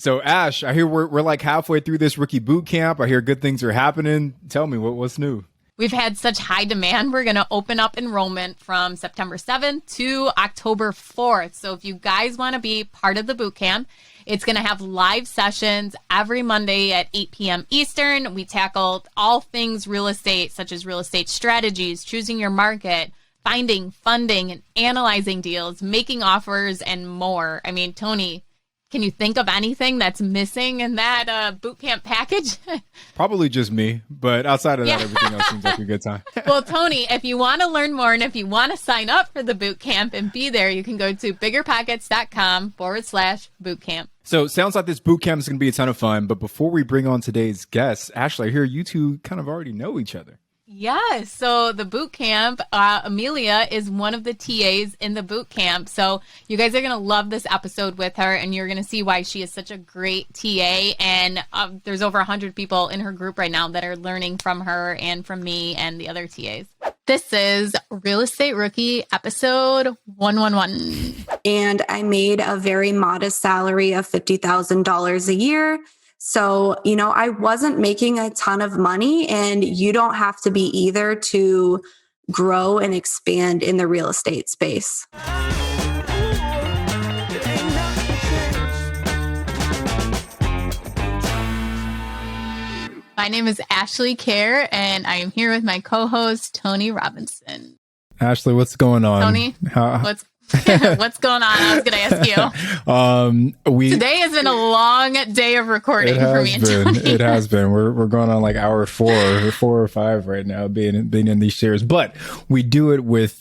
So Ash, I hear we're like halfway through this rookie boot camp. I hear good things are happening. Tell me what's new. We've had such high demand. We're going to open up enrollment from September 7th to October 4th. So if you guys want to be part of the boot camp, it's going to have live sessions every Monday at 8 p.m. Eastern. We tackle all things real estate, such as real estate strategies, choosing your market, finding, funding, and analyzing deals, making offers, and more. I mean, Tony, can you think of anything that's missing in that boot camp package? Probably just me, but outside of that, everything else seems like a good time. Well, Tony, if you want to learn more and if you want to sign up for the boot camp and be there, you can go to biggerpockets.com/boot camp. So it sounds like this boot camp is going to be a ton of fun. But before we bring on today's guests, Ashley, I hear you two kind of already know each other. Yes. So the boot camp, Amelia is one of the TAs in the boot camp. So you guys are going to love this episode with her, and you're going to see why she is such a great TA. And there's over 100 people in her group right now that are learning from her and from me and the other TAs. This is Real Estate Rookie episode 111. And I made a very modest salary of $50,000 a year. So, I wasn't making a ton of money, and you don't have to be either to grow and expand in the real estate space. My name is Ashley Kerr, and I am here with my co-host, Tony Robinson. Ashley, what's going on? Tony, what's going on? I was going to ask you. Today has been a long day of recording for me and Tony. It has been. We're going on like hour 4 or 5 right now, being in these shares. But we do it with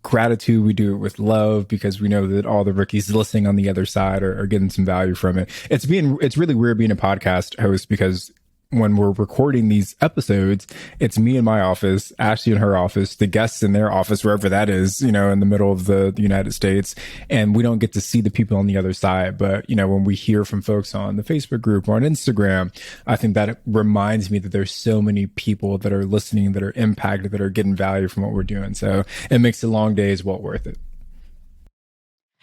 gratitude. We do it with love, because we know that all the rookies listening on the other side are getting some value from it. It's really weird being a podcast host, because when we're recording these episodes, it's me in my office, Ashley in her office, the guests in their office, wherever that is, in the middle of the United States. And we don't get to see the people on the other side. But, when we hear from folks on the Facebook group or on Instagram, I think that reminds me that there's so many people that are listening, that are impacted, that are getting value from what we're doing. So it makes the long days well worth it.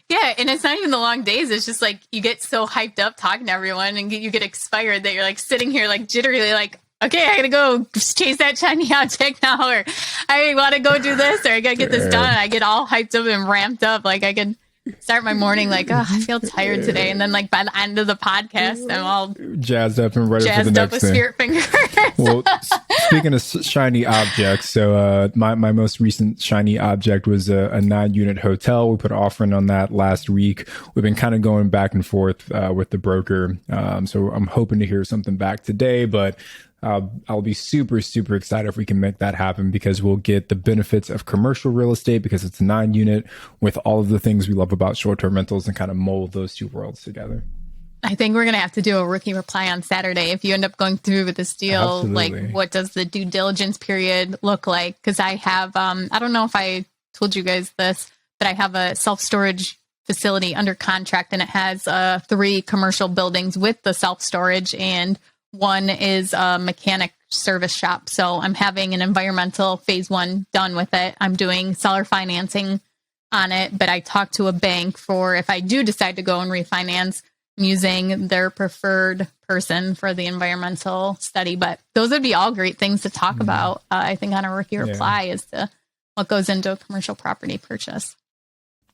Yeah, and it's not even the long days. It's just like you get so hyped up talking to everyone, and you get expired that you're like sitting here like jittery, like, okay, I gotta go chase that shiny object now, or I want to go do this, or I gotta get this done. I get all hyped up and ramped up. Like I can start my morning like, oh, I feel tired today, and then like by the end of the podcast, I'm all jazzed up and ready for the next with spirit fingers. Well, speaking of shiny objects, so my most recent shiny object was a 9-unit hotel. We put an offering on that last week. We've been kind of going back and forth with the broker, so I'm hoping to hear something back today, but I'll be super, super excited if we can make that happen, because we'll get the benefits of commercial real estate, because it's a 9-unit with all of the things we love about short-term rentals, and kind of mold those two worlds together. I think we're going to have to do a rookie reply on Saturday. If you end up going through with this deal, Absolutely. Like what does the due diligence period look like? Because I have, I don't know if I told you guys this, but I have a self-storage facility under contract, and it has 3 commercial buildings with the self-storage, and one is a mechanic service shop. So I'm having an environmental phase 1 done with it. I'm doing seller financing on it, but I talked to a bank for if I do decide to go and refinance, I'm using their preferred person for the environmental study. But those would be all great things to talk about, I think, on a rookie reply as to what goes into a commercial property purchase.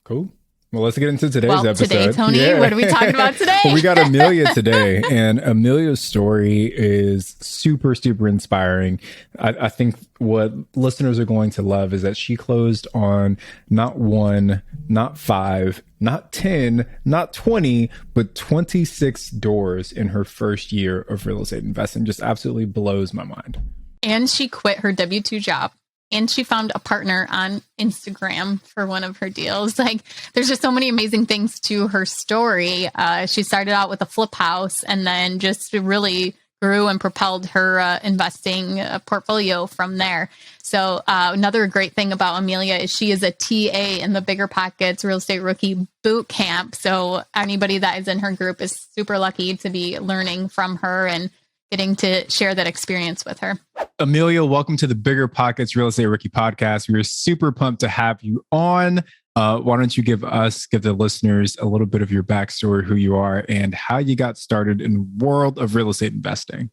Cool. Well, let's get into today's episode. Today, Tony, what are we talking about today? Well, we got Amelia today, and Amelia's story is super, super inspiring. I think what listeners are going to love is that she closed on not 1, not 5, not 10, not 20, but 26 doors in her first year of real estate investing. Just absolutely blows my mind. And she quit her W-2 job. And she found a partner on Instagram for one of her deals. Like, there's just so many amazing things to her story. She started out with a flip house, and then just really grew and propelled her investing portfolio from there. So another great thing about Amelia is she is a TA in the BiggerPockets Real Estate Rookie Bootcamp. So anybody that is in her group is super lucky to be learning from her and getting to share that experience with her. Amelia, welcome to the BiggerPockets Real Estate Rookie Podcast. We're super pumped to have you on. Why don't you give the listeners a little bit of your backstory, who you are, and how you got started in the world of real estate investing?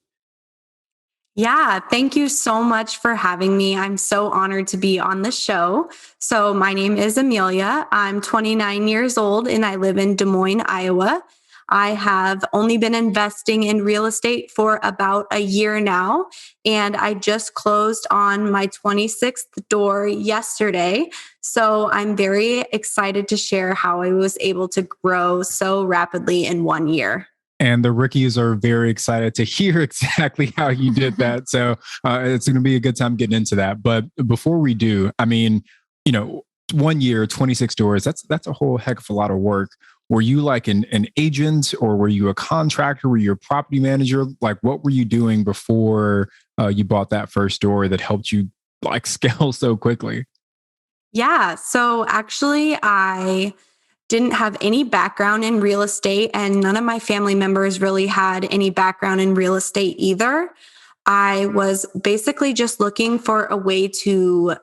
Yeah, thank you so much for having me. I'm so honored to be on the show. So, my name is Amelia. I'm 29 years old and I live in Des Moines, Iowa. I have only been investing in real estate for about a year now, and I just closed on my 26th door yesterday. So, I'm very excited to share how I was able to grow so rapidly in 1 year. And the rookies are very excited to hear exactly how you did that. So it's going to be a good time getting into that. But before we do, I mean, you know, 1 year, 26 doors, that's a whole heck of a lot of work. Were you like an agent, or were you a contractor? Were you a property manager? Like, what were you doing before you bought that first door that helped you like scale so quickly? Yeah, so actually, I didn't have any background in real estate, and none of my family members really had any background in real estate either. I was basically just looking for a way to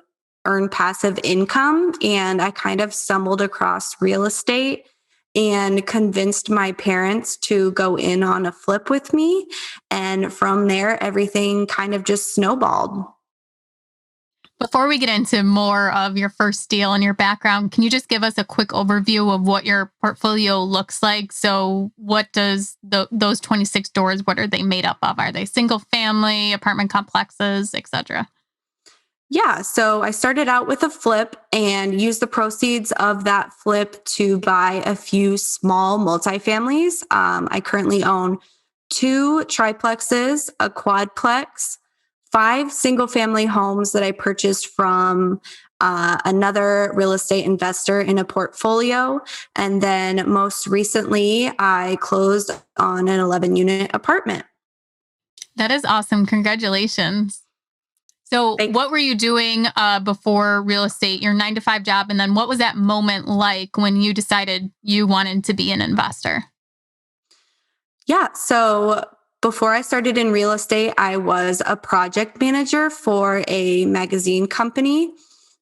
earn passive income, and I kind of stumbled across real estate and convinced my parents to go in on a flip with me. And from there, everything kind of just snowballed. Before we get into more of your first deal and your background, can you just give us a quick overview of what your portfolio looks like? So, what does those 26 doors, what are they made up of? Are they single family, apartment complexes, etc.? Yeah, so I started out with a flip and used the proceeds of that flip to buy a few small multifamilies. I currently own two triplexes, a quadplex, five single family homes that I purchased from another real estate investor in a portfolio. And then most recently, I closed on an 11 unit apartment. That is awesome. Congratulations. So, Thank what were you doing before real estate, your 9 to 5 job? And then what was that moment like when you decided you wanted to be an investor? Yeah. So before I started in real estate, I was a project manager for a magazine company,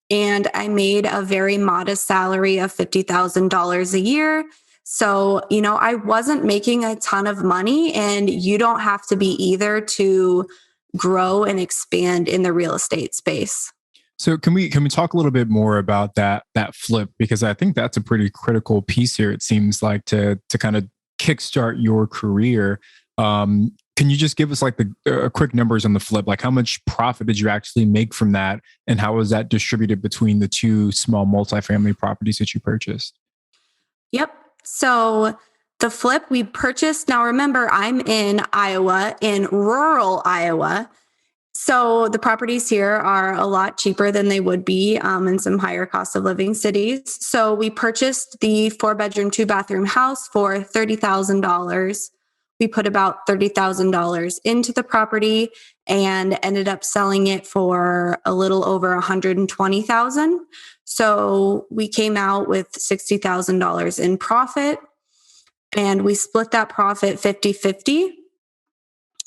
and I made a very modest salary of $50,000 a year. So, I wasn't making a ton of money, and you don't have to be either to grow and expand in the real estate space. So can we talk a little bit more about that flip, because I think that's a pretty critical piece here. It seems like to kind of kickstart your career. Can you just give us like the quick numbers on the flip? Like, how much profit did you actually make from that, and how was that distributed between the two small multifamily properties that you purchased? Yep. So the flip we purchased, now remember, I'm in Iowa, in rural Iowa. So the properties here are a lot cheaper than they would be in some higher cost of living cities. So we purchased the 4 bedroom, 2 bathroom house for $30,000. We put about $30,000 into the property and ended up selling it for a little over 120,000. So we came out with $60,000 in profit, and we split that profit 50-50.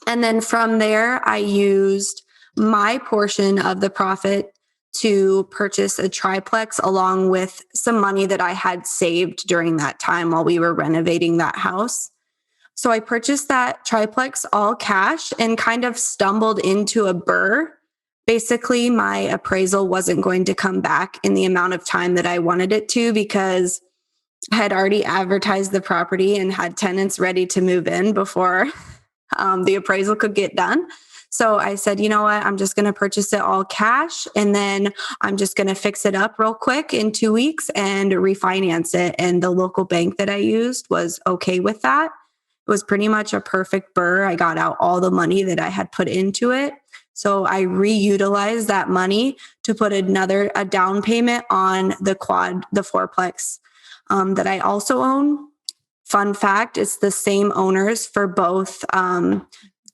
And then from there, I used my portion of the profit to purchase a triplex along with some money that I had saved during that time while we were renovating that house. So I purchased that triplex all cash and kind of stumbled into a burr. Basically, my appraisal wasn't going to come back in the amount of time that I wanted it to, because I had already advertised the property and had tenants ready to move in before the appraisal could get done. So I said, you know what? I'm just going to purchase it all cash, and then I'm just going to fix it up real quick in 2 weeks and refinance it. And the local bank that I used was okay with that. It was pretty much a perfect burr. I got out all the money that I had put into it. So I reutilized that money to put a down payment on the fourplex that I also own. Fun fact, it's the same owners for both.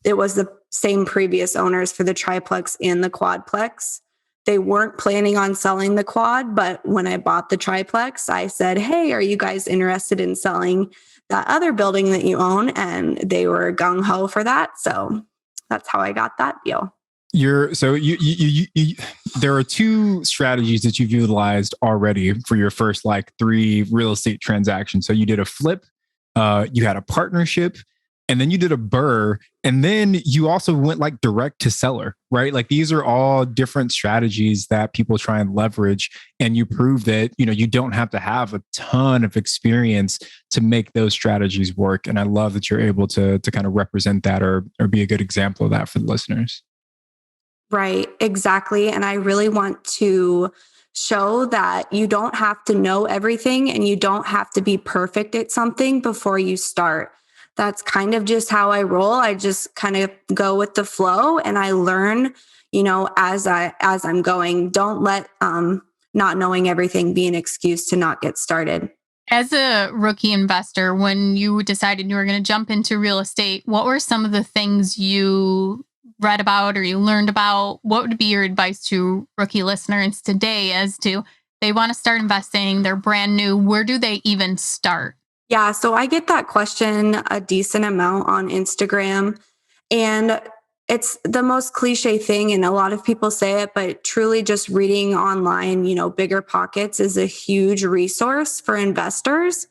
It was the same previous owners for the triplex and the quadplex. They weren't planning on selling the quad, but when I bought the triplex, I said, hey, are you guys interested in selling that other building that you own? And they were gung ho for that. So that's how I got that deal. There are two strategies that you've utilized already for your first like 3 real estate transactions. So you did a flip, you had a partnership, and then you did a burr, and then you also went like direct to seller, right? Like these are all different strategies that people try and leverage, and you prove that, you don't have to have a ton of experience to make those strategies work. And I love that you're able to kind of represent that or be a good example of that for the listeners. Right, exactly. And I really want to show that you don't have to know everything and you don't have to be perfect at something before you start. That's kind of just how I roll. I just kind of go with the flow and I learn, as I'm going. Don't let not knowing everything be an excuse to not get started. As a rookie investor, when you decided you were going to jump into real estate, what were some of the things you read about or you learned about? What would be your advice to rookie listeners today as to they want to start investing, they're brand new, where do they even start? Yeah, so I get that question a decent amount on Instagram. And it's the most cliche thing, and a lot of people say it, but truly just reading online, BiggerPockets is a huge resource for investors.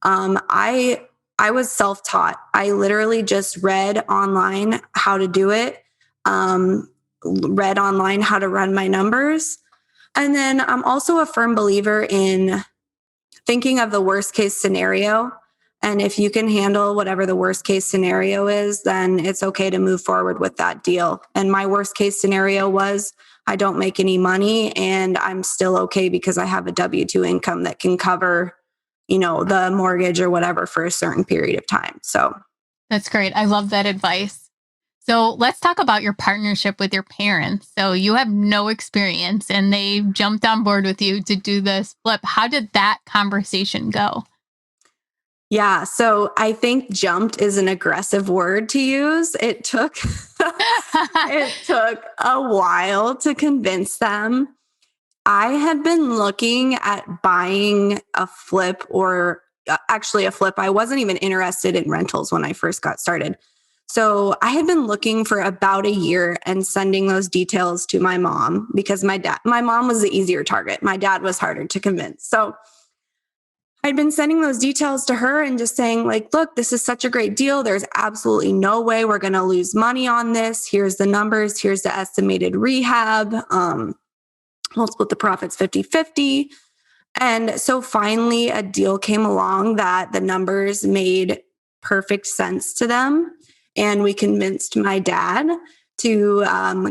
I was self-taught. I literally just read online how to do it, read online how to run my numbers. And then I'm also a firm believer in thinking of the worst case scenario. And if you can handle whatever the worst case scenario is, then it's okay to move forward with that deal. And my worst case scenario was I don't make any money and I'm still okay because I have a W-2 income that can cover, the mortgage or whatever for a certain period of time. So that's great. I love that advice. So let's talk about your partnership with your parents. So you have no experience and they jumped on board with you to do this flip. How did that conversation go? Yeah, so I think jumped is an aggressive word to use. It took it took a while to convince them. I had been looking at buying a flip or actually a flip. I wasn't even interested in rentals when I first got started. So I had been looking for about a year and sending those details to my mom because my mom was the easier target. My dad was harder to convince. So I'd been sending those details to her and just saying like, look, this is such a great deal. There's absolutely no way we're going to lose money on this. Here's the numbers. Here's the estimated rehab. We'll split the profits 50-50. And so finally a deal came along that the numbers made perfect sense to them. And we convinced my dad to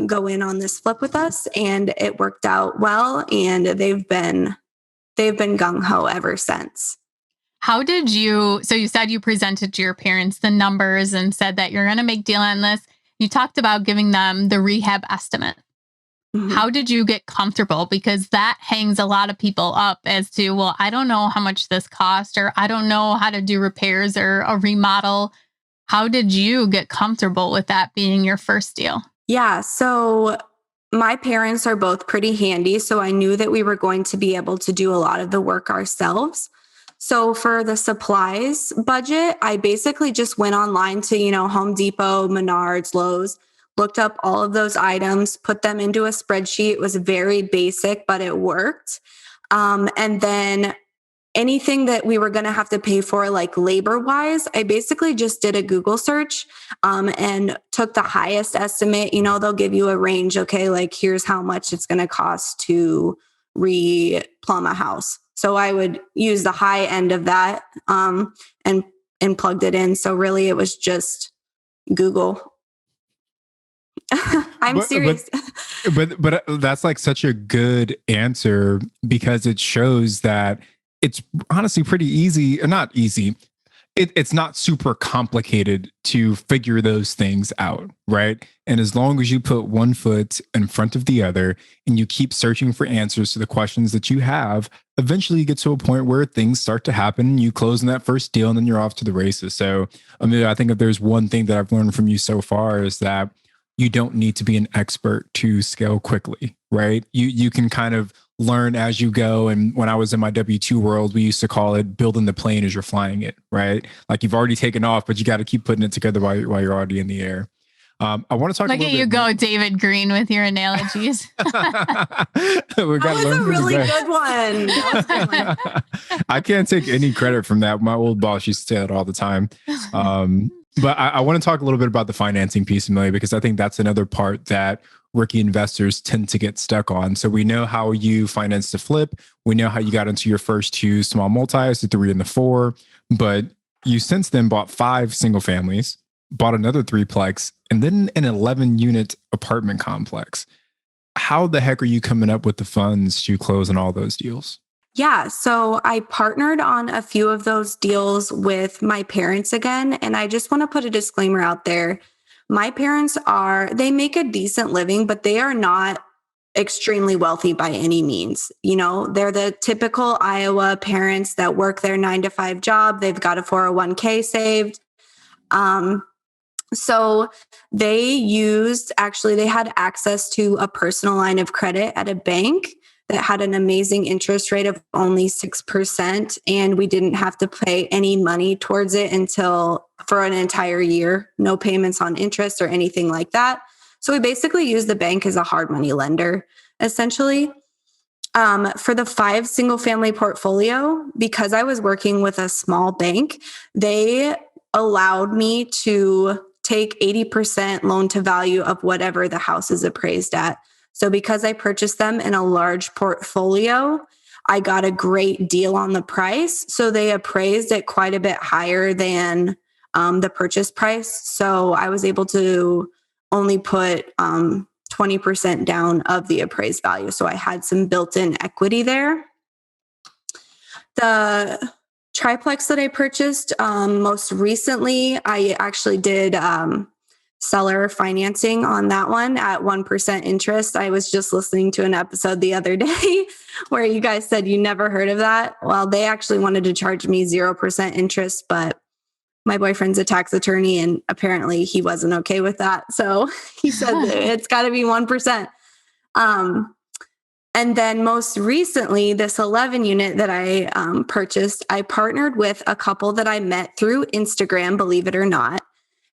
go in on this flip with us. And it worked out well. And they've been gung-ho ever since. So you said you presented to your parents the numbers and said that you're going to make deal on this. You talked about giving them the rehab estimate. Mm-hmm. How did you get comfortable? Because that hangs a lot of people up as to, well, I don't know how much this cost, or I don't know how to do repairs or a remodel. How did you get comfortable with that being your first deal? Yeah, so my parents are both pretty handy, so I knew that we were going to be able to do a lot of the work ourselves. So for the supplies budget, I basically just went online to, Home Depot, Menards, Lowe's, looked up all of those items, put them into a spreadsheet. It was very basic, but it worked. And then anything that we were going to have to pay for, like labor wise, I basically just did a Google search and took the highest estimate. They'll give you a range. Okay, like here's how much it's going to cost to re-plumb a house. So I would use the high end of that and plugged it in. So really it was just Google. I'm serious. But that's like such a good answer because it shows that it's honestly pretty easy, not easy. It's not super complicated to figure those things out, right? And as long as you put one foot in front of the other and you keep searching for answers to the questions that you have, eventually you get to a point where things start to happen. You close in that first deal and then you're off to the races. So, Amelia, I think if there's one thing that I've learned from you so far is that you don't need to be an expert to scale quickly, right? You can kind of learn as you go. And when I was in my W-2 world, we used to call it building the plane as you're flying it, right? Like you've already taken off, but you got to keep putting it together while you're already in the air. I want to talk Look a at little you bit go, David Green, with your analogies. That was a really good one. That was a good one. I can't take any credit from that. My old boss used to say that all the time. But I want to talk a little bit about the financing piece, Amelia, because I think that's another part that rookie investors tend to get stuck on. So we know how you financed the flip. We know how you got into your first 2 small multis, the 3 and the 4, but you since then bought 5 single families, bought another 3-plex, and then an 11-unit apartment complex. How the heck are you coming up with the funds to close on all those deals? Yeah, so I partnered on a few of those deals with my parents again. And I just want to put a disclaimer out there. My parents they make a decent living, but they are not extremely wealthy by any means. You know, they're the typical Iowa parents that work their 9-to-5 job. They've got a 401k saved. So they had access to a personal line of credit at a bank that had an amazing interest rate of only 6%. And we didn't have to pay any money towards it for an entire year, no payments on interest or anything like that. So we basically used the bank as a hard money lender, essentially. For the 5 single family portfolio, because I was working with a small bank, they allowed me to take 80% loan to value of whatever the house is appraised at. So because I purchased them in a large portfolio, I got a great deal on the price. So they appraised it quite a bit higher than the purchase price. So I was able to only put 20% down of the appraised value. So I had some built-in equity there. The triplex that I purchased most recently, I actually did seller financing on that one at 1% interest. I was just listening to an episode the other day where you guys said you never heard of that. Well, they actually wanted to charge me 0% interest, but my boyfriend's a tax attorney and apparently he wasn't okay with that. So he said that it's got to be 1%. And then most recently, this 11 unit that I purchased, I partnered with a couple that I met through Instagram, believe it or not.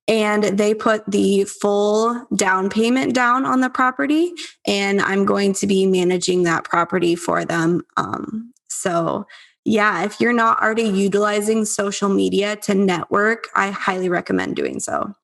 And they put the full down payment down on the property, and I'm going to be managing that property for them. So yeah, if you're not already utilizing social media to network, I highly recommend doing so.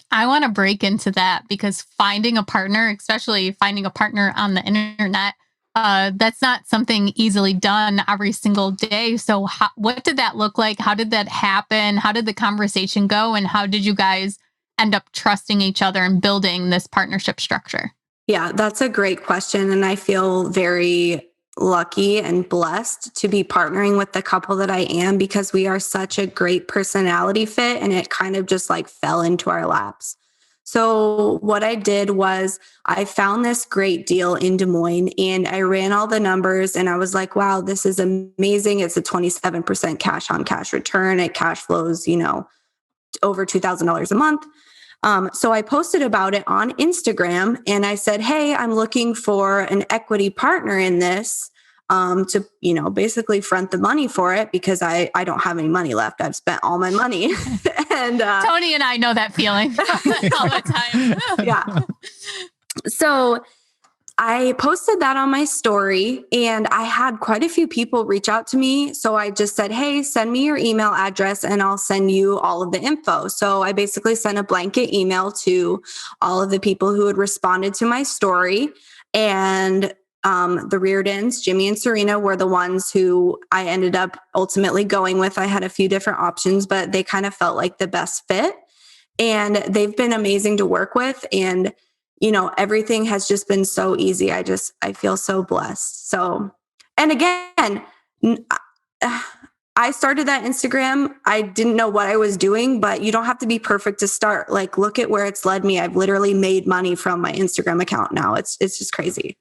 I want to break into that because finding a partner, especially finding a partner on the internet, that's not something easily done every single day. So what did that look like? How did that happen? How did the conversation go? And how did you guys end up trusting each other and building this partnership structure? Yeah, that's a great question. And I feel very lucky and blessed to be partnering with the couple that I am because we are such a great personality fit and it kind of just like fell into our laps. So what I did was I found this great deal in Des Moines and I ran all the numbers and I was like, wow, this is amazing. It's a 27% cash on cash return. It cash flows, over $2,000 a month. So I posted about it on Instagram and I said, hey, I'm looking for an equity partner in this to, basically front the money for it because I don't have any money left. I've spent all my money. And Tony and I know that feeling all the time. Yeah. So I posted that on my story and I had quite a few people reach out to me. So I just said, hey, send me your email address and I'll send you all of the info. So I basically sent a blanket email to all of the people who had responded to my story. And the Reardons, Jimmy and Serena, were the ones who I ended up ultimately going with. I had a few different options, but they kind of felt like the best fit. And they've been amazing to work with. And everything has just been so easy. I feel so blessed. So, and again, I started that Instagram. I didn't know what I was doing, but you don't have to be perfect to start. Like, look at where it's led me. I've literally made money from my Instagram account now. It's just crazy.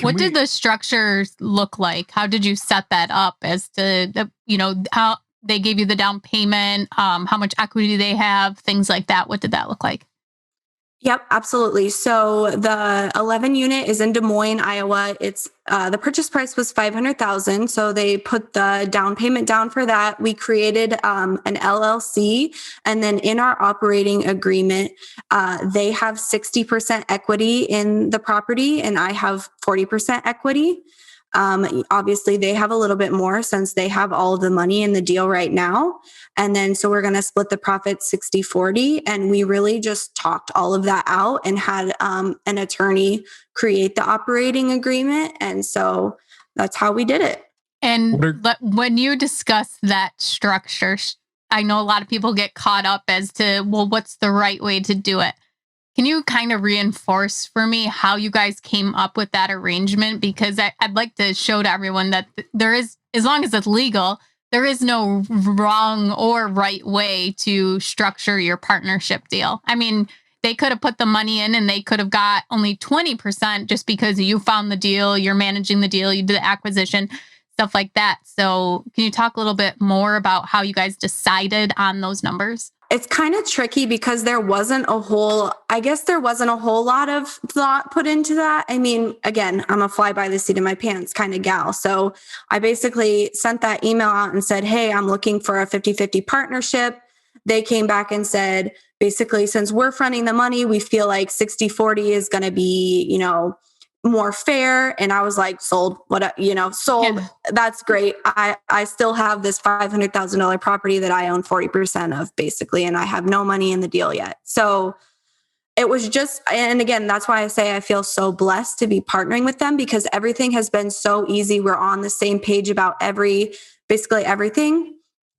What did the structure look like? How did you set that up as to, how they gave you the down payment, how much equity they have, things like that? What did that look like? Yep, absolutely. So the 11 unit is in Des Moines, Iowa. It's the purchase price was 500,000. So they put the down payment down for that. We created an LLC, and then in our operating agreement, they have 60% equity in the property, and I have 40% equity. Obviously, they have a little bit more since they have all of the money in the deal right now. And then, so we're going to split the profit 60-40. And we really just talked all of that out and had an attorney create the operating agreement. And so that's how we did it. And when you discuss that structure, I know a lot of people get caught up as to, well, what's the right way to do it? Can you kind of reinforce for me how you guys came up with that arrangement? Because I'd like to show to everyone that there is, as long as it's legal, there is no wrong or right way to structure your partnership deal. I mean, they could have put the money in and they could have got only 20% just because you found the deal, you're managing the deal, you did the acquisition, stuff like that. So can you talk a little bit more about how you guys decided on those numbers? It's kind of tricky because there wasn't a whole lot of thought put into that. I mean, again, I'm a fly by the seat of my pants kind of gal. So I basically sent that email out and said, hey, I'm looking for a 50-50 partnership. They came back and said, basically, since we're fronting the money, we feel like 60-40 is going to be, more fair. And I was like, sold. Sold. Yeah. That's great. I still have this $500,000 property that I own 40% of, basically, and I have no money in the deal yet. So it was just, and again, that's why I say I feel so blessed to be partnering with them, because everything has been so easy. We're on the same page about basically everything.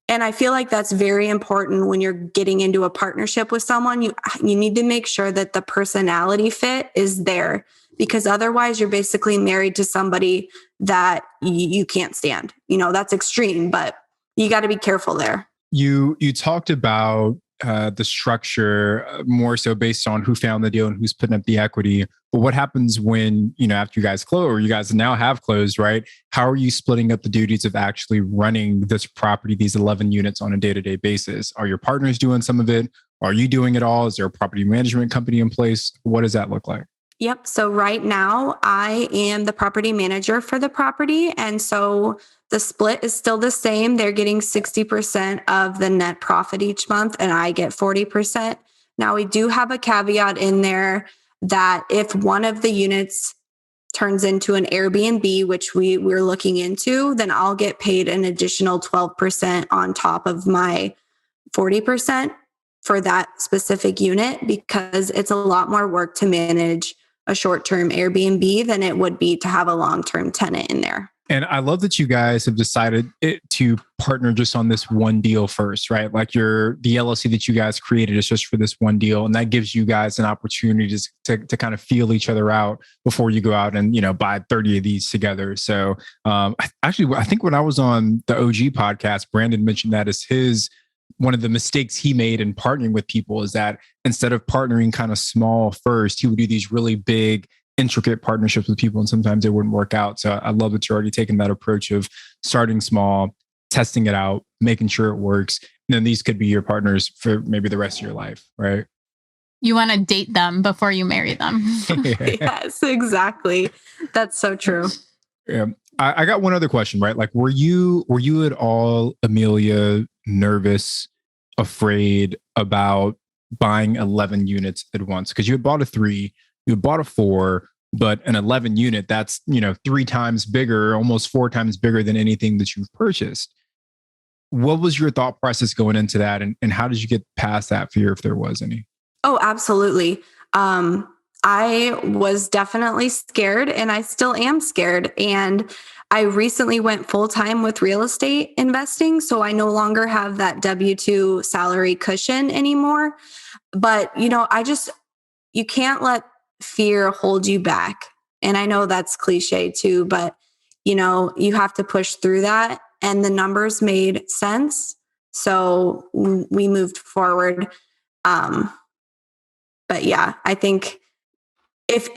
And I feel like that's very important when you're getting into a partnership with someone. You need to make sure that the personality fit is there, because otherwise you're basically married to somebody that you can't stand. That's extreme, but you got to be careful there. You talked about the structure more so based on who found the deal and who's putting up the equity. But what happens when, after you guys close, or you guys now have closed, right? How are you splitting up the duties of actually running this property, these 11 units on a day-to-day basis? Are your partners doing some of it? Are you doing it all? Is there a property management company in place? What does that look like? Yep. So right now I am the property manager for the property. And so the split is still the same. They're getting 60% of the net profit each month, and I get 40%. Now we do have a caveat in there that if one of the units turns into an Airbnb, which we're looking into, then I'll get paid an additional 12% on top of my 40% for that specific unit, because it's a lot more work to manage a short-term Airbnb than it would be to have a long-term tenant in there. And I love that you guys have decided to partner just on this one deal first, right? Like the LLC that you guys created is just for this one deal. And that gives you guys an opportunity to kind of feel each other out before you go out and, buy 30 of these together. So actually, I think when I was on the OG podcast, Brandon mentioned that as one of the mistakes he made in partnering with people is that instead of partnering kind of small first, he would do these really big, intricate partnerships with people, and sometimes it wouldn't work out. So I love that you're already taking that approach of starting small, testing it out, making sure it works. And then these could be your partners for maybe the rest of your life, right? You want to date them before you marry them. Yes, exactly. That's so true. Yeah. I got one other question, right? Like, were you at all, Amelia, nervous, afraid about buying 11 units at once? Because you had bought a 3, you had bought a 4, but an 11 unit, that's, 3 times bigger, almost 4 times bigger than anything that you've purchased. What was your thought process going into that? And how did you get past that fear, if there was any? Oh, absolutely. I was definitely scared, and I still am scared. And I recently went full-time with real estate investing, so I no longer have that W-2 salary cushion anymore. But, you can't let fear hold you back. And I know that's cliche too, but, you have to push through that. And the numbers made sense. So we moved forward. But yeah, I think if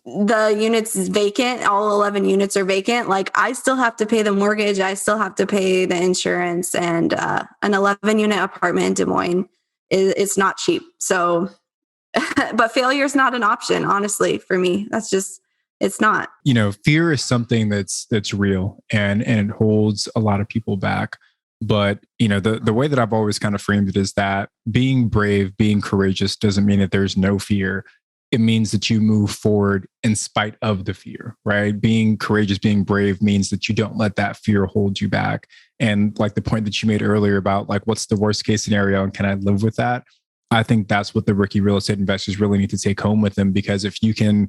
the units is vacant, all 11 units are vacant, like I still have to pay the mortgage, I still have to pay the insurance, and an 11 unit apartment in Des Moines it's not cheap. So but failure is not an option, honestly, for me. It's not. Fear is something that's real and it holds a lot of people back. But, the way that I've always kind of framed it is that being brave, being courageous doesn't mean that there's no fear. It means that you move forward in spite of the fear, right? Being courageous, being brave means that you don't let that fear hold you back. And like the point that you made earlier about like, what's the worst case scenario and can I live with that? I think that's what the rookie real estate investors really need to take home with them, because if you can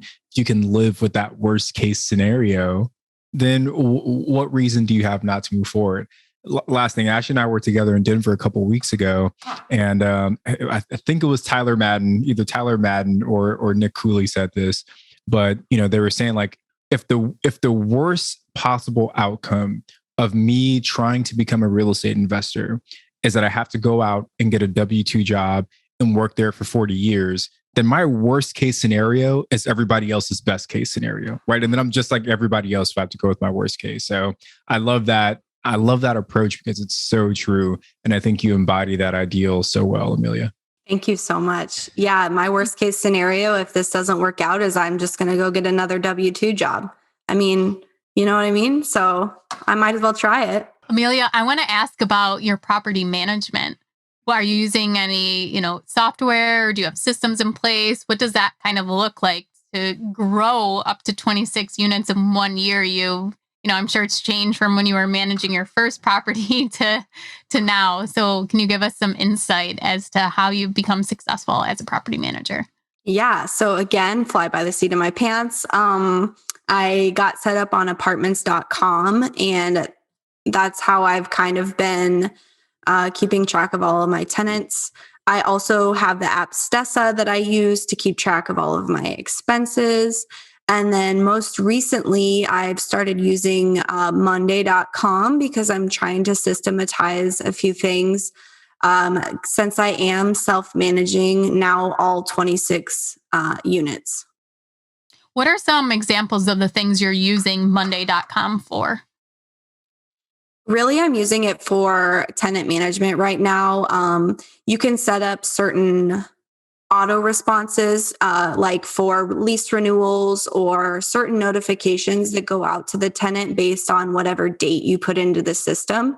live with that worst case scenario, then what reason do you have not to move forward? Last thing, Ash and I were together in Denver a couple of weeks ago, and I think it was either Tyler Madden or Nick Cooley said this, but they were saying like if the worst possible outcome of me trying to become a real estate investor is that I have to go out and get a W-2 job and work there for 40 years, then my worst case scenario is everybody else's best case scenario, right? And then I'm just like everybody else if I have to go with my worst case. So I love that. I love that approach because it's so true. And I think you embody that ideal so well, Amelia. Thank you so much. Yeah, my worst case scenario, if this doesn't work out, is I'm just going to go get another W-2 job. I mean, you know what I mean? So I might as well try it. Amelia, I want to ask about your property management. Well, are you using any, software? Or do you have systems in place? What does that kind of look like to grow up to 26 units in 1 year? I'm sure it's changed from when you were managing your first property to now. So can you give us some insight as to how you've become successful as a property manager? Yeah. So again, fly by the seat of my pants. I got set up on apartments.com, and that's how I've kind of been keeping track of all of my tenants. I also have the app Stessa that I use to keep track of all of my expenses. And then most recently, I've started using Monday.com because I'm trying to systematize a few things. Since I am self-managing now all 26 units. What are some examples of the things you're using Monday.com for? Really, I'm using it for tenant management right now. You can set up certain auto responses, like for lease renewals or certain notifications that go out to the tenant based on whatever date you put into the system.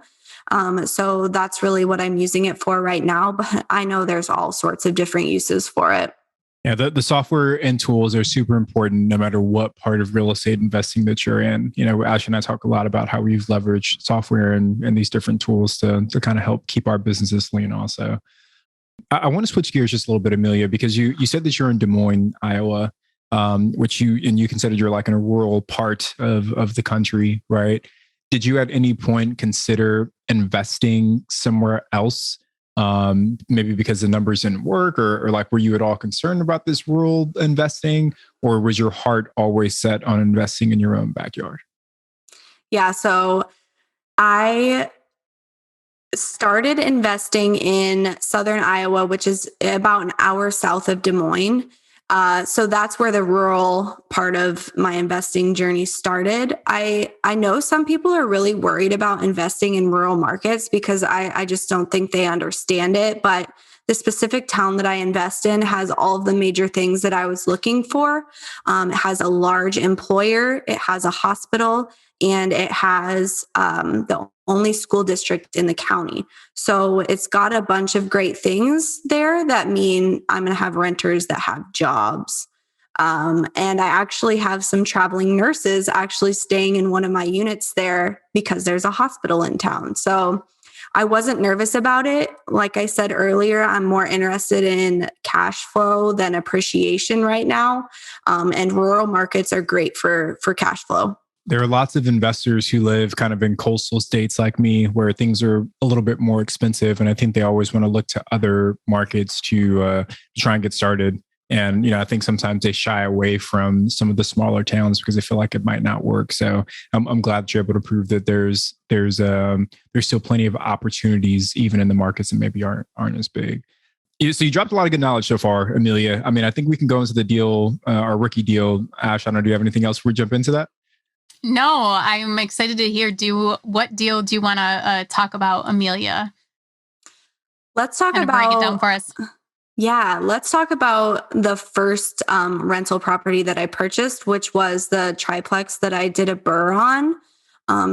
So that's really what I'm using it for right now, but I know there's all sorts of different uses for it. Yeah, the software and tools are super important no matter what part of real estate investing that you're in. Ash and I talk a lot about how we've leveraged software and these different tools to kind of help keep our businesses lean also. I want to switch gears just a little bit, Amelia, because you said that you're in Des Moines, Iowa, which you considered you're like in a rural part of the country, right? Did you at any point consider investing somewhere else? Maybe because the numbers didn't work, or like, were you at all concerned about this rural investing, or was your heart always set on investing in your own backyard? Yeah. So I started investing in Southern Iowa, which is about an hour south of Des Moines. So that's where the rural part of my investing journey started. I know some people are really worried about investing in rural markets because I just don't think they understand it. But the specific town that I invest in has all of the major things that I was looking for. It has a large employer, it has a hospital, and it has the only school district in the county. So it's got a bunch of great things there that mean I'm going to have renters that have jobs. And I actually have some traveling nurses actually staying in one of my units there because there's a hospital in town. So I wasn't nervous about it. Like I said earlier, I'm more interested in cash flow than appreciation right now. And rural markets are great for cash flow. There are lots of investors who live kind of in coastal states like me where things are a little bit more expensive. And I think they always want to look to other markets to try and get started. And, I think sometimes they shy away from some of the smaller towns because they feel like it might not work. So I'm glad that you're able to prove that there's still plenty of opportunities, even in the markets that maybe aren't as big. So you dropped a lot of good knowledge so far, Amelia. I mean, I think we can go into the deal, our rookie deal. Ash, I don't know, do you have anything else before we jump into that? No, I'm excited to hear. What deal do you want to talk about, Amelia? Let's talk break it down for us. Yeah, let's talk about the first rental property that I purchased, which was the triplex that I did a burr on.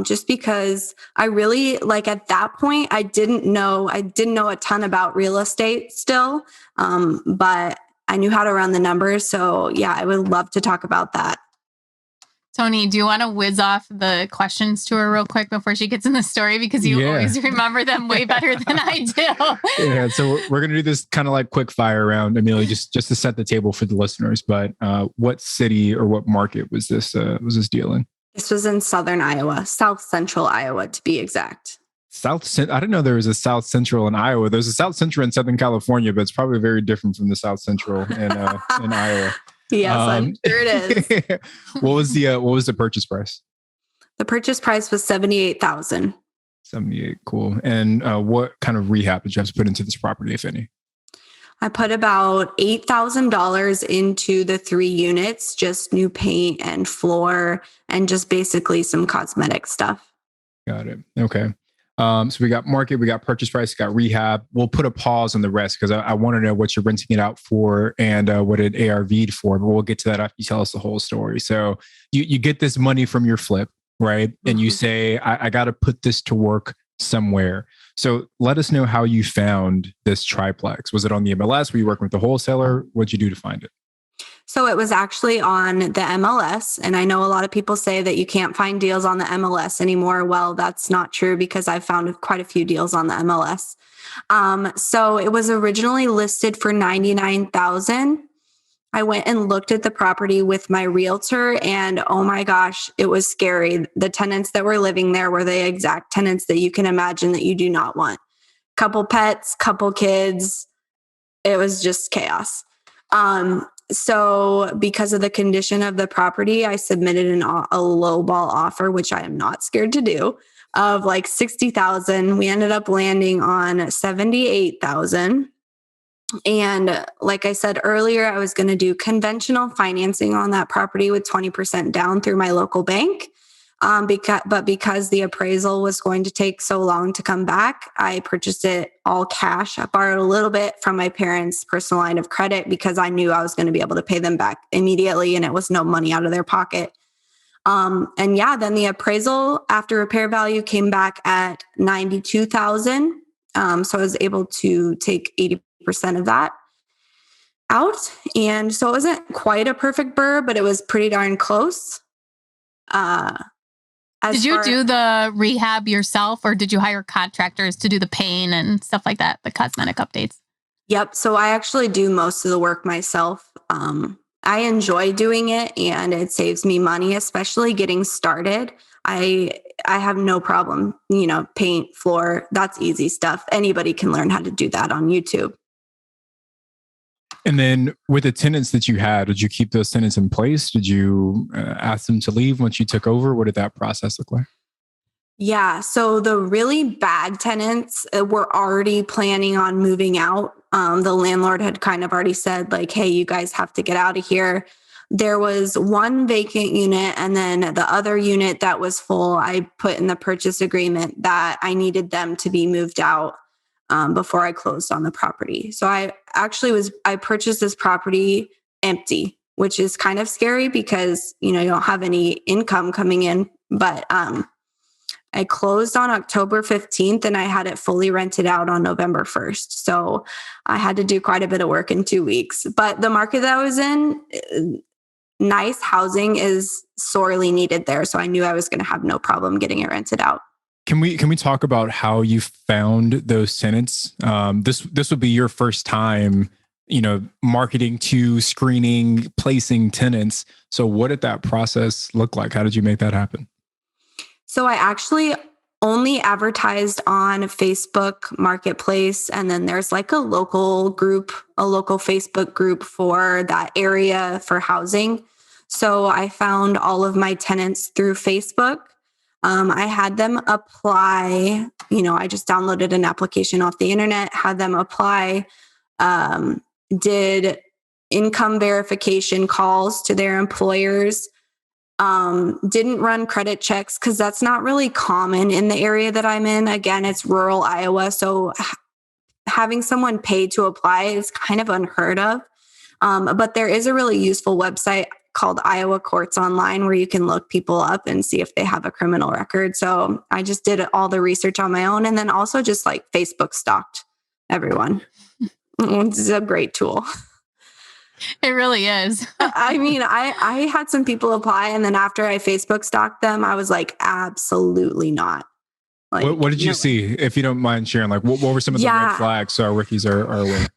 Just because I really like at that point, I didn't know a ton about real estate still, but I knew how to run the numbers. So yeah, I would love to talk about that. Tony, do you want to whiz off the questions to her real quick before she gets in the story? Because you always remember them way better than I do. Yeah. So we're going to do this kind of like quick fire round, Amelia, just to set the table for the listeners. But what city or what market was this deal in? This was in southern Iowa, south central Iowa to be exact. I didn't know there was a South Central in Iowa. There's a South Central in Southern California, but it's probably very different from the South Central in Iowa. Yes, I'm sure it is. What was the purchase price? The purchase price was $78,000. 78, cool. And what kind of rehab did you have to put into this property, if any? I put about $8,000 into the 3 units, just new paint and floor, and just basically some cosmetic stuff. Got it. Okay. So we got market, we got purchase price, we got rehab. We'll put a pause on the rest because I want to know what you're renting it out for and what it ARV'd for. But we'll get to that after you tell us the whole story. So you get this money from your flip, right? Mm-hmm. And you say, I got to put this to work somewhere. So let us know how you found this triplex. Was it on the MLS? Were you working with the wholesaler? What'd you do to find it? So it was actually on the MLS. And I know a lot of people say that you can't find deals on the MLS anymore. Well, that's not true because I found quite a few deals on the MLS. So it was originally listed for $99,000. I went and looked at the property with my realtor and oh my gosh, it was scary. The tenants that were living there were the exact tenants that you can imagine that you do not want. Couple pets, couple kids. It was just chaos. So because of the condition of the property, I submitted a lowball offer, which I am not scared to do, of like $60,000. We ended up landing on $78,000. And like I said earlier, I was going to do conventional financing on that property with 20% down through my local bank. Because the appraisal was going to take so long to come back, I purchased it all cash. I borrowed a little bit from my parents' personal line of credit because I knew I was going to be able to pay them back immediately and it was no money out of their pocket. And yeah, then the appraisal after repair value came back at $92,000. So I was able to take 80% of that out. And so it wasn't quite a perfect burr, but it was pretty darn close. Did you do the rehab yourself or did you hire contractors to do the paint and stuff like that, the cosmetic updates? Yep. So I actually do most of the work myself. I enjoy doing it and it saves me money, especially getting started. I have no problem, paint, floor, that's easy stuff. Anybody can learn how to do that on YouTube. And then with the tenants that you had, did you keep those tenants in place? Did you ask them to leave once you took over? What did that process look like? Yeah. So the really bad tenants were already planning on moving out. The landlord had kind of already said like, hey, you guys have to get out of here. There was one vacant unit and then the other unit that was full. I put in the purchase agreement that I needed them to be moved out before I closed on the property. So I purchased this property empty, which is kind of scary because, you don't have any income coming in. But I closed on October 15th and I had it fully rented out on November 1st. So I had to do quite a bit of work in 2 weeks. But the market that I was in, nice housing is sorely needed there. So I knew I was going to have no problem getting it rented out. Can we talk about how you found those tenants? This would be your first time, marketing to, screening, placing tenants. So what did that process look like? How did you make that happen? So I actually only advertised on Facebook Marketplace. And then there's like a local Facebook group for that area for housing. So I found all of my tenants through Facebook. I had them apply, I just downloaded an application off the internet, had them apply, did income verification calls to their employers, didn't run credit checks because that's not really common in the area that I'm in. Again, it's rural Iowa. So having someone pay to apply is kind of unheard of. But there is a really useful website called Iowa Courts Online where you can look people up and see if they have a criminal record. So I just did all the research on my own, and then also just like Facebook stalked everyone. It's a great tool. It really is. I mean, I had some people apply, and then after I Facebook stalked them, I was like, absolutely not. Like, what did you see, if you don't mind sharing? Like, what were some of the red flags so our rookies are aware?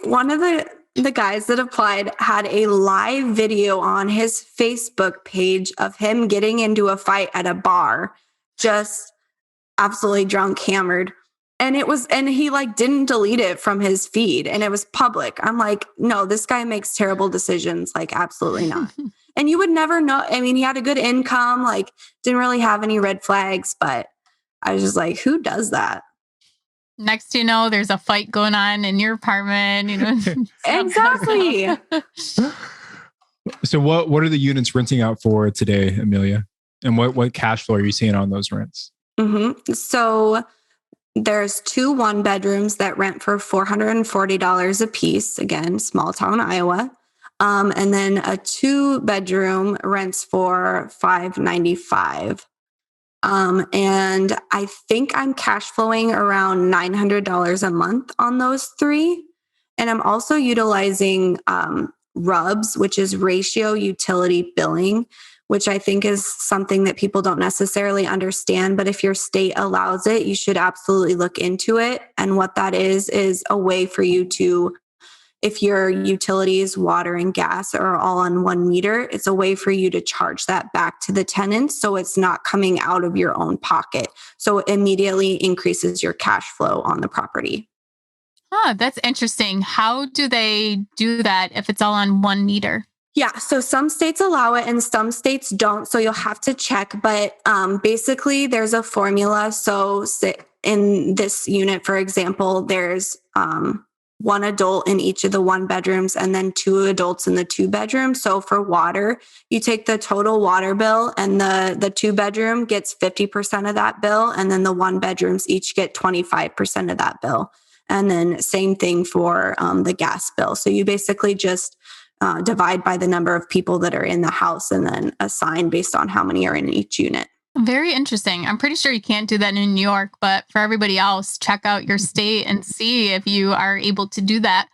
One of the guys that applied had a live video on his Facebook page of him getting into a fight at a bar, just absolutely drunk, hammered. And he like didn't delete it from his feed, and it was public. I'm like, no, this guy makes terrible decisions. Like, absolutely not. And you would never know. I mean, he had a good income, like didn't really have any red flags, but I was just like, who does that? Next, you know, there's a fight going on in your apartment, you know. Exactly. So what are the units renting out for today, Amelia? And what cash flow are you seeing on those rents? Mm-hmm. So there's 2 1-bedrooms that rent for $440 a piece. Again, small town Iowa. And then a 2-bedroom rents for $595. And I think I'm cash flowing around $900 a month on those 3. And I'm also utilizing RUBS, which is ratio utility billing, which I think is something that people don't necessarily understand. But if your state allows it, you should absolutely look into it. And what that is a way for you to, if your utilities, water and gas are all on 1 meter, it's a way for you to charge that back to the tenants. So it's not coming out of your own pocket. So it immediately increases your cash flow on the property. Huh, that's interesting. How do they do that if it's all on 1 meter? Yeah, so some states allow it and some states don't. So you'll have to check. But basically, there's a formula. So in this unit, for example, there's 1 adult in each of the 1 bedrooms and then 2 adults in the 2 bedrooms. So for water, you take the total water bill, and the 2 bedroom gets 50% of that bill. And then the 1 bedrooms each get 25% of that bill. And then same thing for the gas bill. So you basically just divide by the number of people that are in the house and then assign based on how many are in each unit. Very interesting. I'm pretty sure you can't do that in New York, but for everybody else, check out your state and see if you are able to do that.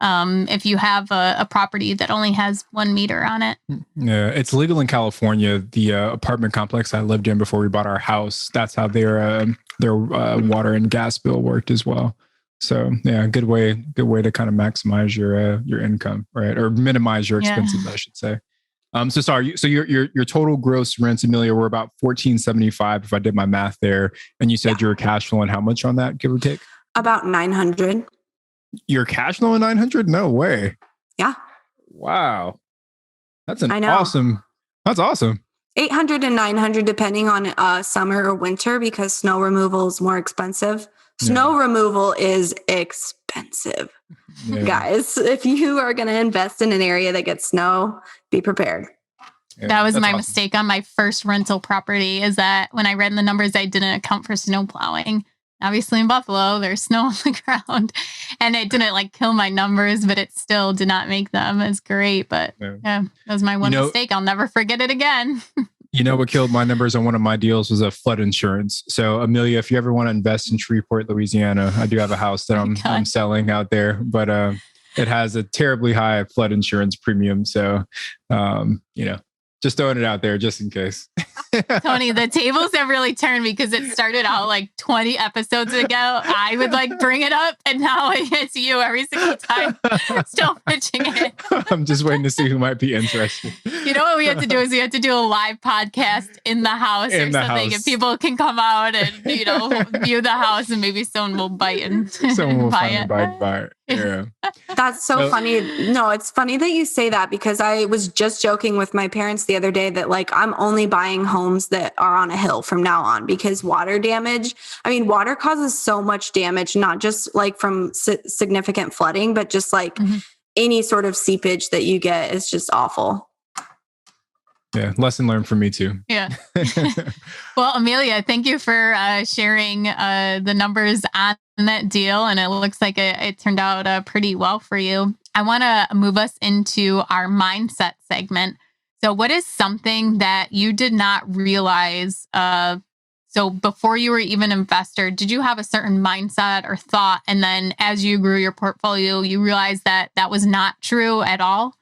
If you have a property that only has 1 meter on it. Yeah, it's legal in California. The apartment complex I lived in before we bought our house, that's how their water and gas bill worked as well. So yeah, good way to kind of maximize your income, right? Or minimize your expenses, I should say. So your total gross rents, Amelia, were about $1,475 if I did my math there. And you said you were cash flowing how much on that, give or take? About $900. You're cash flowing $900? No way. Yeah. Wow. That's awesome. That's awesome. $800 and $900 depending on summer or winter, because snow removal is more expensive. Snow removal is expensive. Yeah. Guys, if you are going to invest in an area that gets snow, be prepared. Yeah, that was my mistake on my first rental property, is that when I ran the numbers, I didn't account for snow plowing. Obviously in Buffalo, there's snow on the ground, and it didn't kill my numbers, but it still did not make them as great. But yeah, that was my one mistake. I'll never forget it again. You know what killed my numbers on one of my deals was a flood insurance. So Amelia, if you ever want to invest in Shreveport, Louisiana, I do have a house that I'm selling out there, but it has a terribly high flood insurance premium. So, just throwing it out there just in case. Tony, the tables have really turned, because it started out 20 episodes ago. I would bring it up, and now it's you every single time. Still pitching it. I'm just waiting to see who might be interested. You know what we have to do is we have to do a live podcast in the house or something, and people can come out and view the house, and maybe someone will bite and someone will buy it. Buy it. Yeah. That's so funny. No, it's funny that you say that, because I was just joking with my parents the other day that I'm only buying homes that are on a hill from now on, because water damage, water causes so much damage, not just from significant flooding, but just any sort of seepage that you get is just awful. Yeah, lesson learned from me too. Yeah. Well, Amelia, thank you for sharing the numbers on that deal. And it looks like it turned out pretty well for you. I want to move us into our mindset segment. So, what is something that you did not realize? So, before you were even an investor, did you have a certain mindset or thought? And then as you grew your portfolio, you realized that that was not true at all?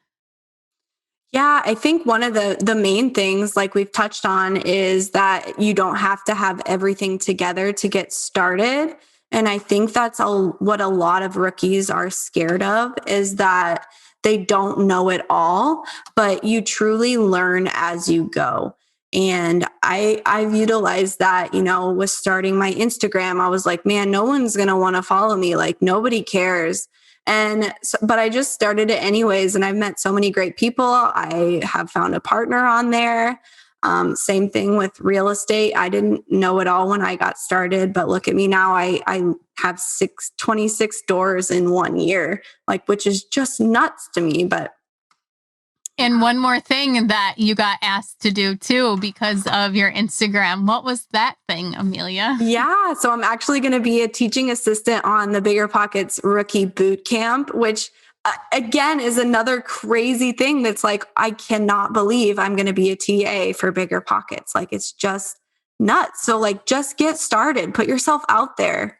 Yeah, I think one of the main things like we've touched on is that you don't have to have everything together to get started. And I think that's what a lot of rookies are scared of is that they don't know it all, but you truly learn as you go. And I've utilized that, with starting my Instagram. I was like, man, no one's going to want to follow me. Like nobody cares. And so, but I just started it anyways, and I've met so many great people. I have found a partner on there. Same thing with real estate. I didn't know it all when I got started, but look at me now. I have 26 doors in 1 year, like, which is just nuts to me. But And one more thing that you got asked to do too because of your Instagram. What was that thing, Amelia? yeah, so I'm actually going to be a teaching assistant on the BiggerPockets rookie Bootcamp, which again is another crazy thing that's like, I cannot believe I'm going to be a TA for BiggerPockets. Like it's just nuts. So like, just get started, put yourself out there.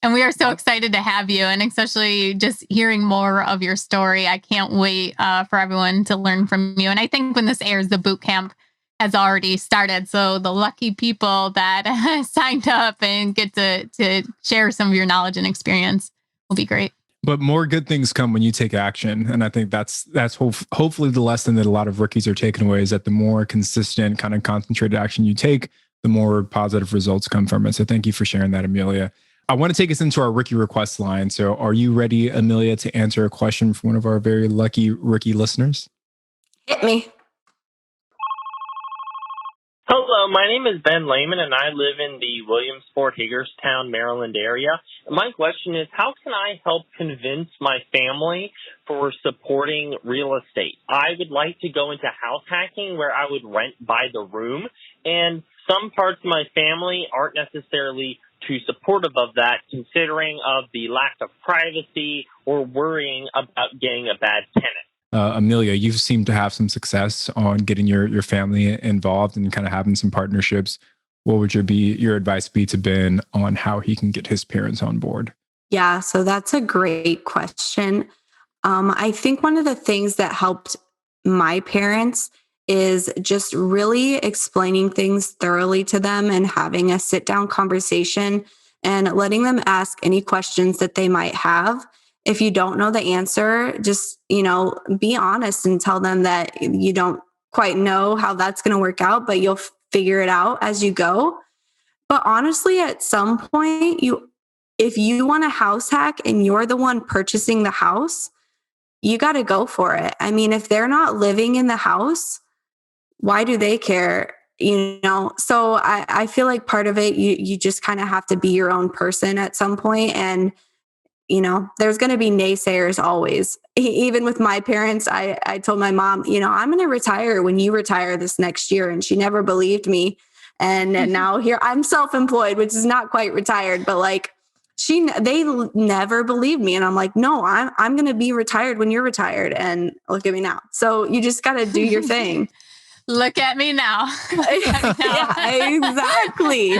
And we are so excited to have you, and especially just hearing more of your story. I can't wait for everyone to learn from you. And I think when this airs, the boot camp has already started. So the lucky people that signed up and get to share some of your knowledge and experience will be great. But more good things come when you take action, and I think that's hopefully the lesson that a lot of rookies are taking away is that the more consistent, kind of concentrated action you take, the more positive results come from it. So thank you for sharing that, Amelia. I want to take us into our rookie request line. So are you ready, Amelia, to answer a question from one of our very lucky rookie listeners? Hit me. Hello, my name is Ben Lehman, and I live in the Williamsport, Hagerstown, Maryland area. My question is, how can I help convince my family for supporting real estate? I would like to go into house hacking where I would rent by the room, and some parts of my family aren't necessarily too supportive of that, considering of the lack of privacy or worrying about getting a bad tenant. Amelia, you seem to have some success on getting your family involved and kind of having some partnerships. What would your advice be to Ben on how he can get his parents on board? Yeah, so that's a great question. I think one of the things that helped my parents is just really explaining things thoroughly to them and having a sit down conversation and letting them ask any questions that they might have. If you don't know the answer, just, be honest and tell them that you don't quite know how that's going to work out, but you'll figure it out as you go. But honestly, at some point, if you want a house hack and you're the one purchasing the house, you got to go for it. I mean, if they're not living in the house, why do they care? So I feel like part of it, you just kind of have to be your own person at some point. And, there's going to be naysayers always. Even with my parents, I told my mom, I'm going to retire when you retire this next year. And she never believed me. And now here I'm self-employed, which is not quite retired, but like they never believed me. And I'm like, no, I'm going to be retired when you're retired. And look at me now. So you just got to do your thing. Look at me now. Yeah, exactly.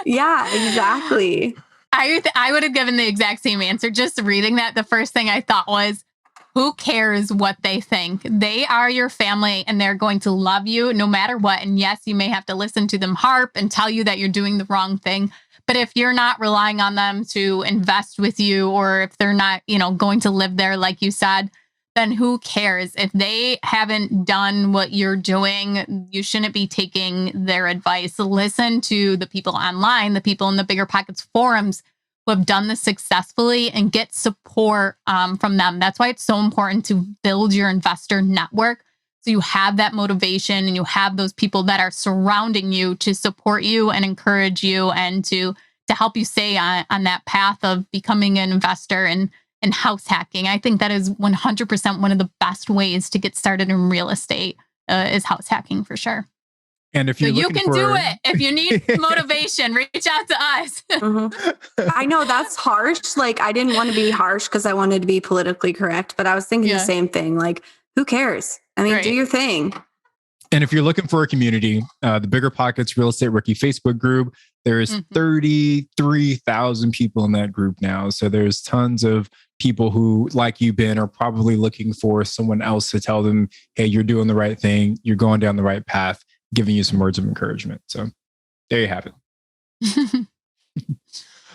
Yeah, exactly. I would have given the exact same answer. Just reading that, the first thing I thought was, who cares what they think? They are your family and they're going to love you no matter what. And yes, you may have to listen to them harp and tell you that you're doing the wrong thing. But if you're not relying on them to invest with you, or if they're not, going to live there, like you said, then who cares? If they haven't done what you're doing, you shouldn't be taking their advice. Listen to the people online, the people in the BiggerPockets forums who have done this successfully, and get support from them. That's why it's so important to build your investor network. So you have that motivation and you have those people that are surrounding you to support you and encourage you and to help you stay on that path of becoming an investor and house hacking. I think that is 100% one of the best ways to get started in real estate. is house hacking for sure. And if So you're you looking can for... do it. If you need motivation, reach out to us. I know that's harsh. Like, I didn't want to be harsh because I wanted to be politically correct, but I was thinking the same thing. Like, who cares? I mean, do your thing. And if you're looking for a community, the BiggerPockets Real Estate Rookie Facebook group, there's 33,000 people in that group now. So there's tons of people who, like you, Ben, are probably looking for someone else to tell them, hey, you're doing the right thing. You're going down the right path, giving you some words of encouragement. So there you have it.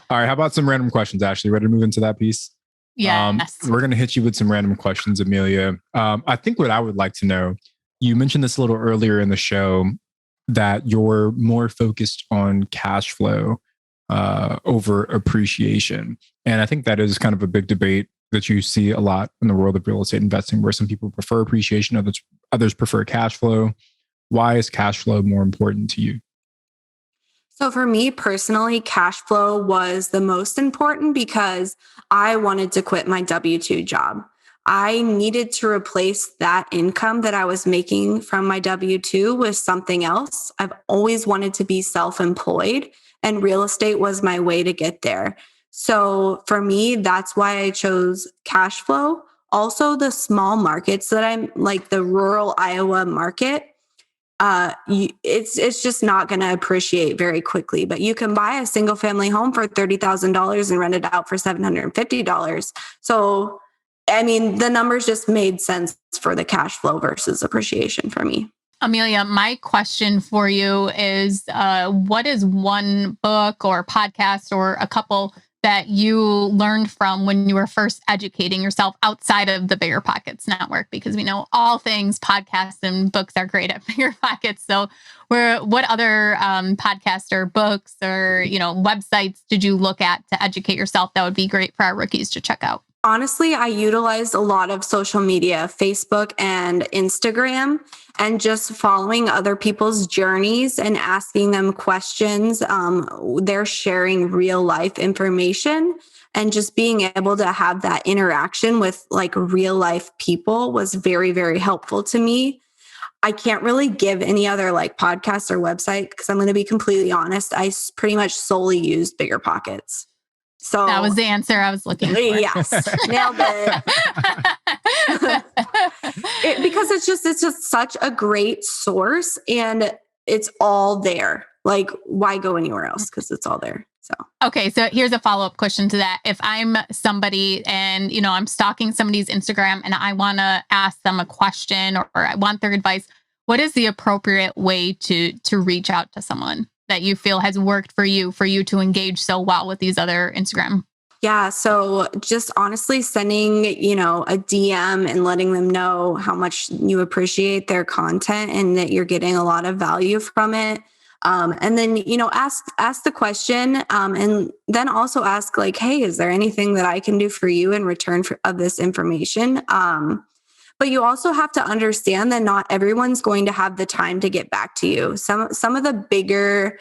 All right. How about some random questions, Ashley? Ready to move into that piece? Yes. We're going to hit you with some random questions, Amelia. I think what I would like to know, you mentioned this a little earlier in the show, that you're more focused on cash flow over appreciation. And I think that is kind of a big debate that you see a lot in the world of real estate investing, where some people prefer appreciation, others prefer cash flow. Why is cash flow more important to you? So for me personally, cash flow was the most important because I wanted to quit my W-2 job. I needed to replace that income that I was making from my W-2 with something else. I've always wanted to be self-employed, and real estate was my way to get there. So for me, that's why I chose cash flow. Also, the small markets that I'm like, the rural Iowa market, it's just not going to appreciate very quickly. But you can buy a single family home for $30,000 and rent it out for $750. So, I mean, the numbers just made sense for the cash flow versus appreciation for me. Amelia, my question for you is, what is one book or podcast or a couple that you learned from when you were first educating yourself outside of the BiggerPockets network? Because we know all things podcasts and books are great at BiggerPockets. So what other podcasts or books or, websites did you look at to educate yourself that would be great for our rookies to check out? Honestly, I utilized a lot of social media, Facebook and Instagram, and just following other people's journeys and asking them questions. They're sharing real life information, and just being able to have that interaction with like real life people was very, very helpful to me. I can't really give any other like podcast or website because I'm going to be completely honest. I pretty much solely used BiggerPockets. So that was the answer I was looking for. Yes, nailed it. Because it's just such a great source, and it's all there. Like, why go anywhere else? Because it's all there. So okay, so here's a follow-up question to that. If I'm somebody and I'm stalking somebody's Instagram and I want to ask them a question or I want their advice, what is the appropriate way to reach out to someone that you feel has worked for you to engage so well with these other Instagram? Yeah. So just honestly sending, a DM and letting them know how much you appreciate their content and that you're getting a lot of value from it. And then, ask the question, and then also ask like, hey, is there anything that I can do for you in return of this information? But you also have to understand that not everyone's going to have the time to get back to you. Some of the bigger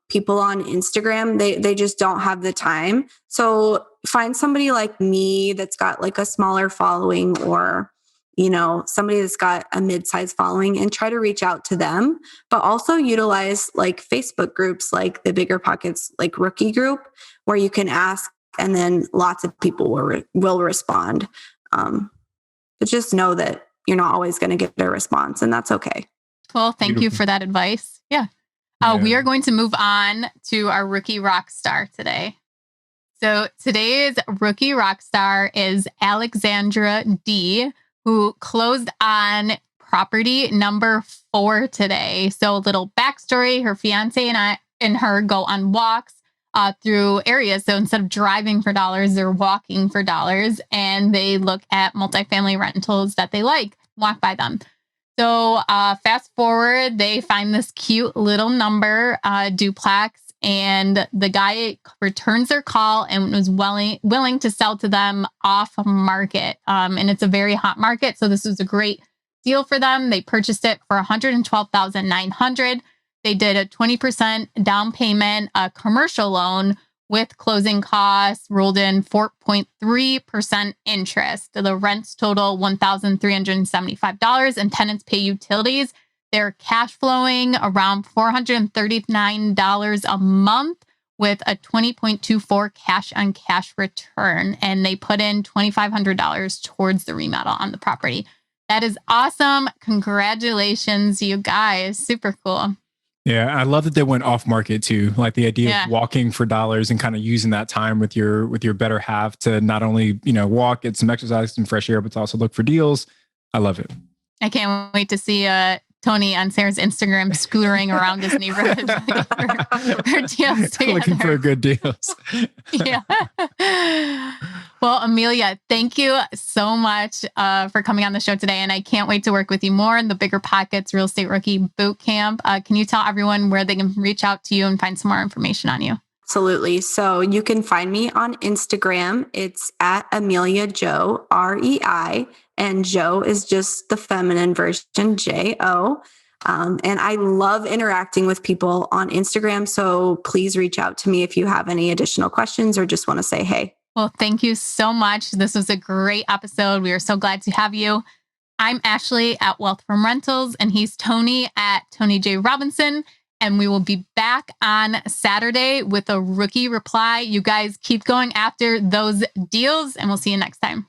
people on Instagram, they just don't have the time. So find somebody like me that's got like a smaller following, or somebody that's got a mid-sized following, and try to reach out to them. But also utilize like Facebook groups like the BiggerPockets like rookie group, where you can ask and then lots of people will respond. But just know that you're not always going to get a response, and that's okay. Well, thank you for that advice. Yeah. We are going to move on to our rookie rockstar today. So today's rookie rockstar is Alexandra D, who closed on property number 4 today. So a little backstory: her fiance and her go on walks through areas. So instead of driving for dollars, they're walking for dollars, and they look at multifamily rentals that they like, walk by them. So fast forward, they find this cute little number duplex, and the guy returns their call and was willing to sell to them off market. And it's a very hot market, so this was a great deal for them. They purchased it for $112,900. They did a 20% down payment, a commercial loan with closing costs rolled in 4.3% interest. The rents total $1,375 and tenants pay utilities. They're cash flowing around $439 a month with a 20.24 cash on cash return. And they put in $2,500 towards the remodel on the property. That is awesome. Congratulations, you guys. Super cool. Yeah, I love that they went off market too. Like the idea of walking for dollars and kind of using that time with your better half to not only, walk, get some exercise and fresh air, but to also look for deals. I love it. I can't wait to see Tony on Sarah's Instagram scootering around his neighborhood for deals together. Looking for good deals. Yeah. Well, Amelia, thank you so much for coming on the show today. And I can't wait to work with you more in the BiggerPockets Real Estate Rookie Bootcamp. Can you tell everyone where they can reach out to you and find some more information on you? Absolutely. So you can find me on Instagram. It's at Amelia Jo, REI, and Joe is just the feminine version, JO. And I love interacting with people on Instagram. So please reach out to me if you have any additional questions or just want to say hey. Well, thank you so much. This was a great episode. We are so glad to have you. I'm Ashley at Wealth from Rentals, and he's Tony at Tony J. Robinson. And we will be back on Saturday with a rookie reply. You guys keep going after those deals, and we'll see you next time.